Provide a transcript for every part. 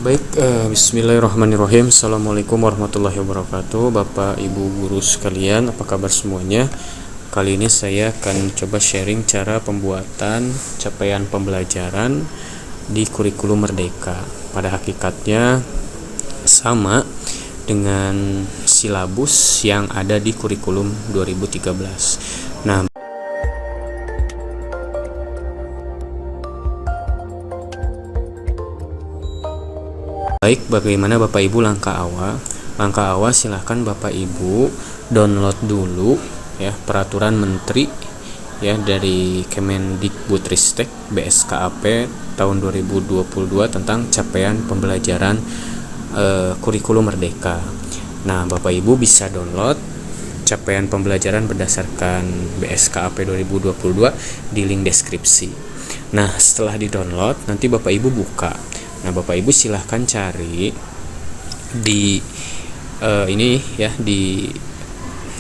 Baik, bismillahirrahmanirrahim. Assalamualaikum warahmatullahi wabarakatuh. Bapak, Ibu, guru sekalian, apa kabar semuanya? Kali ini saya akan coba sharing cara pembuatan capaian pembelajaran di kurikulum Merdeka. Pada hakikatnya sama dengan silabus yang ada di kurikulum 2013. Nah, baik, bagaimana Bapak Ibu langkah awal? Langkah awal silahkan Bapak Ibu download dulu ya peraturan menteri ya dari Kemendikbudristek BSKAP tahun 2022 tentang capaian pembelajaran kurikulum Merdeka. Nah, Bapak Ibu bisa download capaian pembelajaran berdasarkan BSKAP 2022 di link deskripsi. Nah, setelah di-download nanti Bapak Ibu buka. Nah, Bapak Ibu silahkan cari di ini ya, di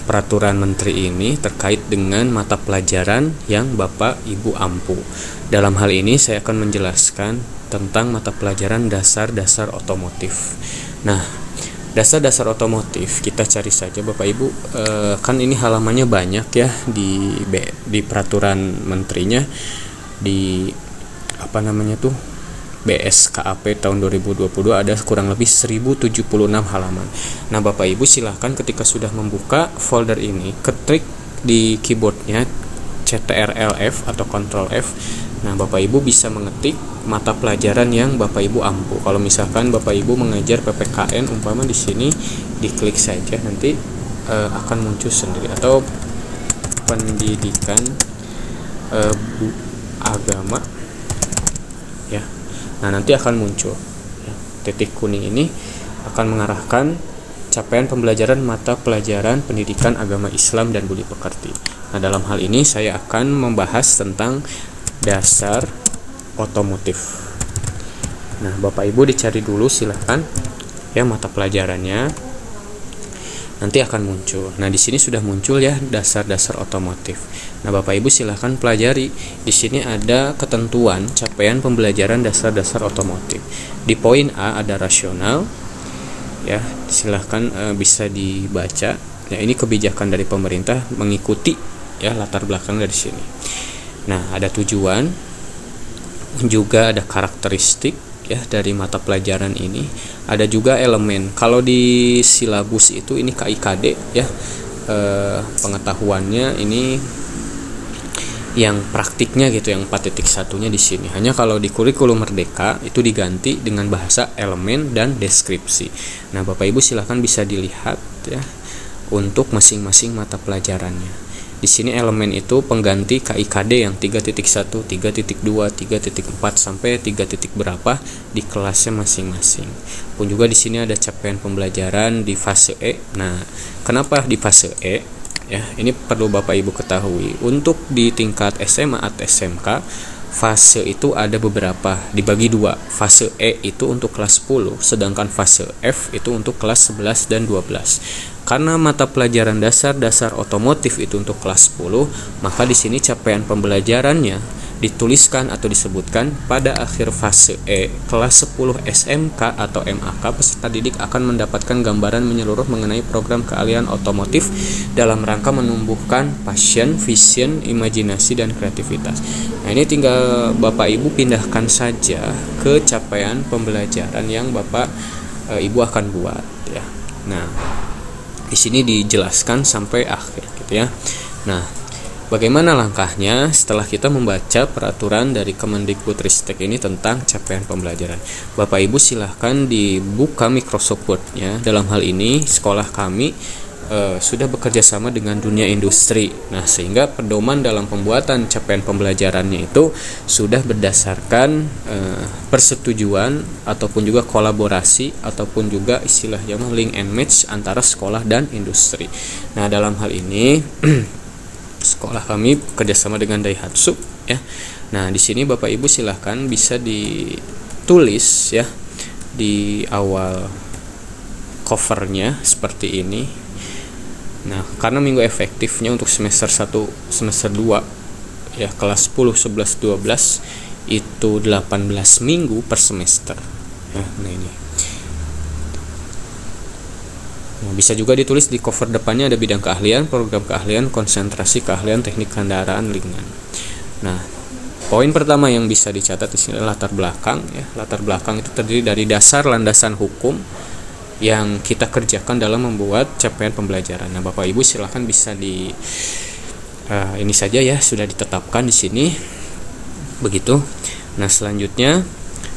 peraturan menteri ini terkait dengan mata pelajaran yang Bapak Ibu ampu. Dalam hal ini saya akan menjelaskan tentang mata pelajaran dasar-dasar otomotif. Nah, dasar-dasar otomotif kita cari saja Bapak Ibu, kan ini halamannya banyak ya di peraturan menterinya, di BSKAP tahun 2022 ada kurang lebih 1076 halaman. Nah, Bapak Ibu silahkan ketika sudah membuka folder ini, ketik di keyboardnya CTRL+F atau Ctrl+F. Nah, Bapak Ibu bisa mengetik mata pelajaran yang Bapak Ibu ampu. Kalau misalkan Bapak Ibu mengajar PPKN, umpama di sini diklik saja, nanti akan muncul sendiri, atau pendidikan agama ya. Nah, nanti akan muncul ya, titik kuning ini akan mengarahkan capaian pembelajaran mata pelajaran pendidikan agama Islam dan budi pekerti. Nah, dalam hal ini saya akan membahas tentang dasar otomotif. Nah, Bapak Ibu dicari dulu silahkan ya mata pelajarannya, nanti akan muncul. Nah, di sini sudah muncul ya dasar-dasar otomotif. Nah, Bapak Ibu silahkan pelajari. Di sini ada ketentuan capaian pembelajaran dasar-dasar otomotif. Di poin A ada rasional ya, silahkan bisa dibaca. Ya, ini kebijakan dari pemerintah mengikuti ya latar belakang dari sini. Nah, ada tujuan, juga ada karakteristik ya dari mata pelajaran ini, ada juga elemen. Kalau di silabus itu ini KIKD ya, pengetahuannya ini yang praktiknya gitu, yang 4.1-nya di sini. Hanya kalau di kurikulum Merdeka itu diganti dengan bahasa elemen dan deskripsi. Nah, Bapak Ibu silahkan bisa dilihat ya untuk masing-masing mata pelajarannya. Di sini elemen itu pengganti KIKD yang 3.1, 3.2, 3.4 sampai 3. berapa di kelasnya masing-masing. Pun juga di sini ada capaian pembelajaran di fase E. Nah, kenapa di fase E? Ya, ini perlu Bapak Ibu ketahui. Untuk di tingkat SMA atau SMK, fase itu ada beberapa, dibagi dua. Fase E itu untuk kelas 10, sedangkan fase F itu untuk kelas 11 dan 12. Karena mata pelajaran dasar-dasar otomotif itu untuk kelas 10, maka di sini capaian pembelajarannya dituliskan atau disebutkan pada akhir fase E. Kelas 10 SMK atau MAK, peserta didik akan mendapatkan gambaran menyeluruh mengenai program keahlian otomotif dalam rangka menumbuhkan passion, vision, imajinasi, dan kreativitas. Nah, ini tinggal Bapak Ibu pindahkan saja ke capaian pembelajaran yang Bapak Ibu akan buat ya. Nah, di sini dijelaskan sampai akhir gitu ya. Nah, bagaimana langkahnya setelah kita membaca peraturan dari Kemendikbudristek ini tentang capaian pembelajaran? Bapak Ibu silahkan dibuka Microsoft Word-nya. Dalam hal ini sekolah kami sudah bekerja sama dengan dunia industri. Nah, sehingga pedoman dalam pembuatan capaian pembelajarannya itu sudah berdasarkan persetujuan ataupun juga kolaborasi ataupun juga istilahnya link and match antara sekolah dan industri. Nah, dalam hal ini sekolah kami bekerjasama dengan Daihatsu ya. Nah, di sini Bapak Ibu silahkan bisa ditulis ya di awal covernya seperti ini. Nah, karena minggu efektifnya untuk semester 1, semester 2 ya kelas 10, 11, 12 itu 18 minggu per semester Nah ini. Nah, bisa juga ditulis di cover depannya ada bidang keahlian, program keahlian, konsentrasi keahlian, teknik kendaraan ringan. Nah, poin pertama yang bisa dicatat di sini adalah latar belakang ya. Latar belakang itu terdiri dari dasar landasan hukum yang kita kerjakan dalam membuat capaian pembelajaran. Nah, Bapak Ibu silahkan bisa di ini saja ya, sudah ditetapkan di sini. Begitu. Nah, selanjutnya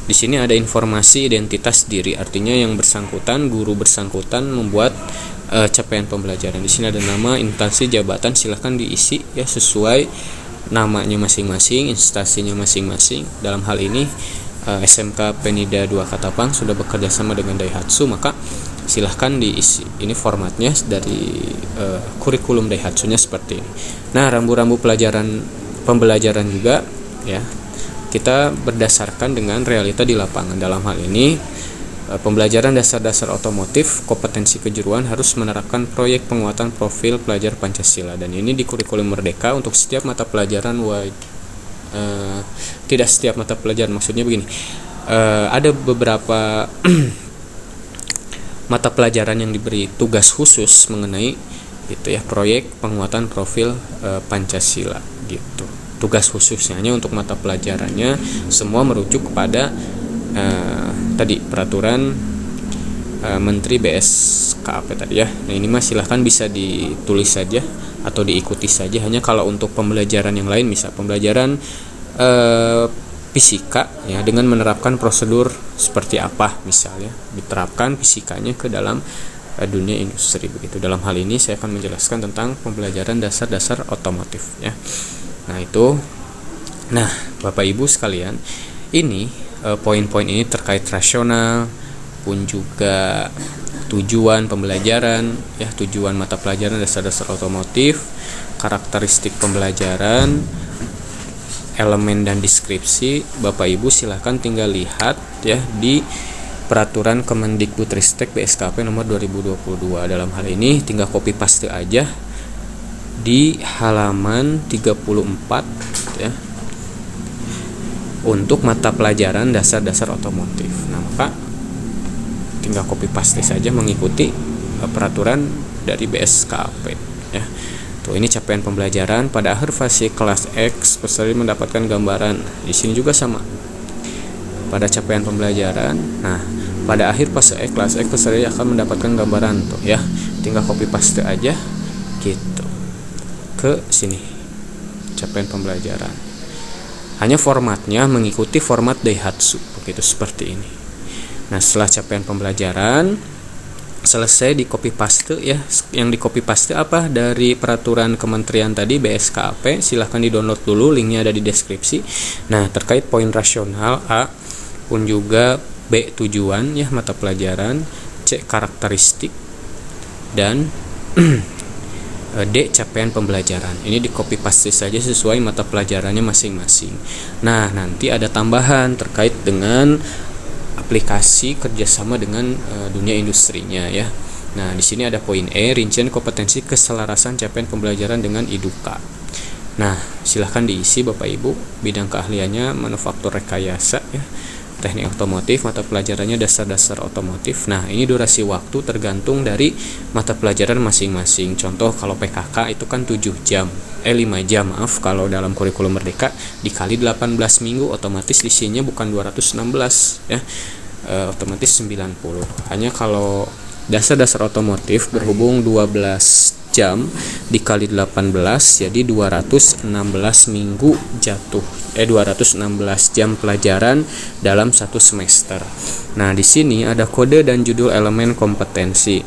di sini ada informasi identitas diri, artinya yang bersangkutan, guru bersangkutan membuat capaian pembelajaran. Di sini ada nama, instansi, jabatan, silahkan diisi ya sesuai namanya masing-masing, instansinya masing-masing. Dalam hal ini SMK Penida 2 Katapang sudah bekerja sama dengan Daihatsu, maka silahkan diisi. Ini formatnya dari kurikulum Daihatsu-nya seperti ini. Nah, rambu-rambu pembelajaran juga ya. Kita berdasarkan dengan realita di lapangan. Dalam hal ini pembelajaran dasar-dasar otomotif, kompetensi kejuruan harus menerapkan proyek penguatan profil pelajar Pancasila, dan ini di kurikulum Merdeka untuk setiap mata pelajaran tidak setiap mata pelajaran, maksudnya begini, ada beberapa mata pelajaran yang diberi tugas khusus mengenai gitu ya, proyek penguatan profil Pancasila gitu. Tugas khususnya hanya untuk mata pelajarannya semua merujuk kepada tadi peraturan Menteri BSKP tadi ya. Nah, ini mah silahkan bisa ditulis saja atau diikuti saja. Hanya kalau untuk pembelajaran yang lain, misal pembelajaran fisika ya, dengan menerapkan prosedur seperti apa misalnya, diterapkan fisikanya ke dalam dunia industri begitu. Dalam hal ini saya akan menjelaskan tentang pembelajaran dasar-dasar otomotif ya. Nah itu, Bapak Ibu sekalian, ini poin-poin ini terkait rasional pun juga tujuan pembelajaran ya, tujuan mata pelajaran dasar-dasar otomotif, karakteristik pembelajaran, elemen dan deskripsi. Bapak Ibu silahkan tinggal lihat ya di peraturan Kemendikbudristek BSKP nomor 2022. Dalam hal ini tinggal copy paste aja di halaman 34 ya, untuk mata pelajaran dasar-dasar otomotif. Nah, maka tinggal copy paste saja mengikuti peraturan dari BSKP ya. Tuh, ini capaian pembelajaran pada akhir fase kelas X, peserta mendapatkan gambaran. Di sini juga sama. Pada capaian pembelajaran, nah pada akhir fase kelas X, peserta akan mendapatkan gambaran tuh ya. Tinggal copy paste aja gitu ke sini, capaian pembelajaran. Hanya formatnya mengikuti format Daihatsu begitu, seperti ini. Nah, setelah capaian pembelajaran selesai di copy paste ya. Yang di copy paste apa dari peraturan kementerian tadi BSKP, silahkan di download dulu, linknya ada di deskripsi. Nah, terkait poin rasional A pun juga B tujuan ya mata pelajaran, C karakteristik, dan D capaian pembelajaran. Ini di copy paste saja sesuai mata pelajarannya masing-masing. Nah, nanti ada tambahan terkait dengan aplikasi kerjasama dengan dunia industrinya ya. Nah, di sini ada poin E, rincian kompetensi keselarasan capaian pembelajaran dengan IDUKA. Nah, silahkan diisi Bapak Ibu. Bidang keahliannya manufaktur rekayasa ya, teknik otomotif, mata pelajarannya dasar-dasar otomotif. Nah, ini durasi waktu tergantung dari mata pelajaran masing-masing. Contoh kalau PKK itu kan 5 jam kalau dalam kurikulum Merdeka dikali 18 minggu, otomatis isinya bukan 216 ya, otomatis 90. Hanya kalau dasar-dasar otomotif berhubung 12 jam dikali 18 jadi 216 minggu jatuh 216 jam pelajaran dalam satu semester. Nah, di sini ada kode dan judul elemen kompetensi.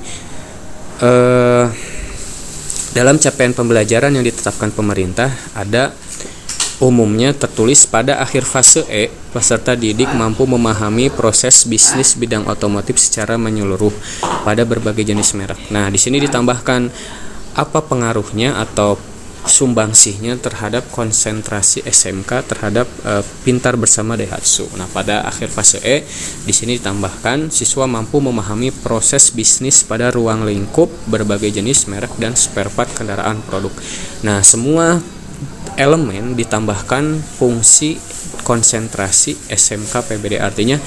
Dalam capaian pembelajaran yang ditetapkan pemerintah ada umumnya tertulis pada akhir fase E, peserta didik mampu memahami proses bisnis bidang otomotif secara menyeluruh pada berbagai jenis merek. Nah, di sini ditambahkan apa pengaruhnya atau sumbangsihnya terhadap konsentrasi SMK terhadap Pintar Bersama Daihatsu. Nah, pada akhir fase E di sini ditambahkan siswa mampu memahami proses bisnis pada ruang lingkup berbagai jenis merek dan spare part kendaraan produk. Nah, semua elemen ditambahkan fungsi konsentrasi SMK PBD, artinya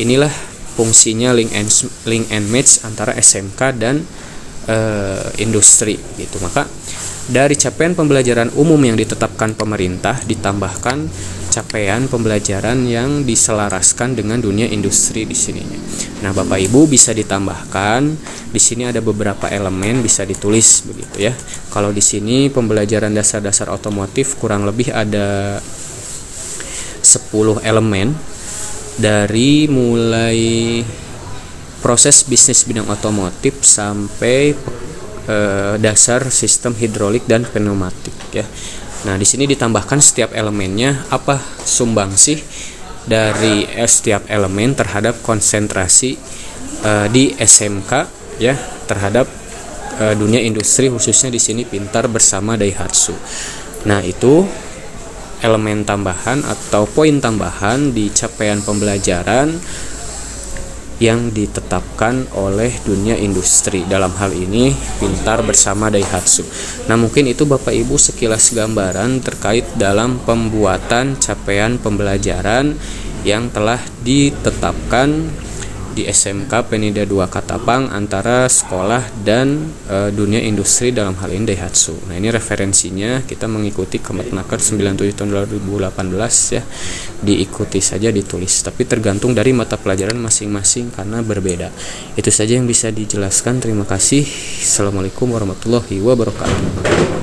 inilah fungsinya link and match antara SMK dan industri gitu. Maka dari capaian pembelajaran umum yang ditetapkan pemerintah ditambahkan capaian pembelajaran yang diselaraskan dengan dunia industri di sininya. Nah, Bapak Ibu bisa ditambahkan di sini ada beberapa elemen bisa ditulis begitu ya. Kalau di sini pembelajaran dasar-dasar otomotif kurang lebih ada 10 elemen dari mulai proses bisnis bidang otomotif sampai dasar sistem hidrolik dan pneumatik ya. Nah, di sini ditambahkan setiap elemennya apa sumbangsih dari setiap elemen terhadap konsentrasi di SMK ya terhadap dunia industri, khususnya di sini Pintar bersama Daihatsu. Nah, itu elemen tambahan atau poin tambahan di capaian pembelajaran yang ditetapkan oleh dunia industri, dalam hal ini Pintar bersama Daihatsu. Nah, mungkin itu Bapak Ibu sekilas gambaran terkait dalam pembuatan capaian pembelajaran yang telah ditetapkan di SMK Penida 2 Katapang antara sekolah dan dunia industri, dalam hal ini Daihatsu. Nah, ini referensinya kita mengikuti Kemetnaker 97 tahun 2018 ya. Diikuti saja, ditulis, tapi tergantung dari mata pelajaran masing-masing karena berbeda. Itu saja yang bisa dijelaskan. Terima kasih. Assalamualaikum warahmatullahi wabarakatuh.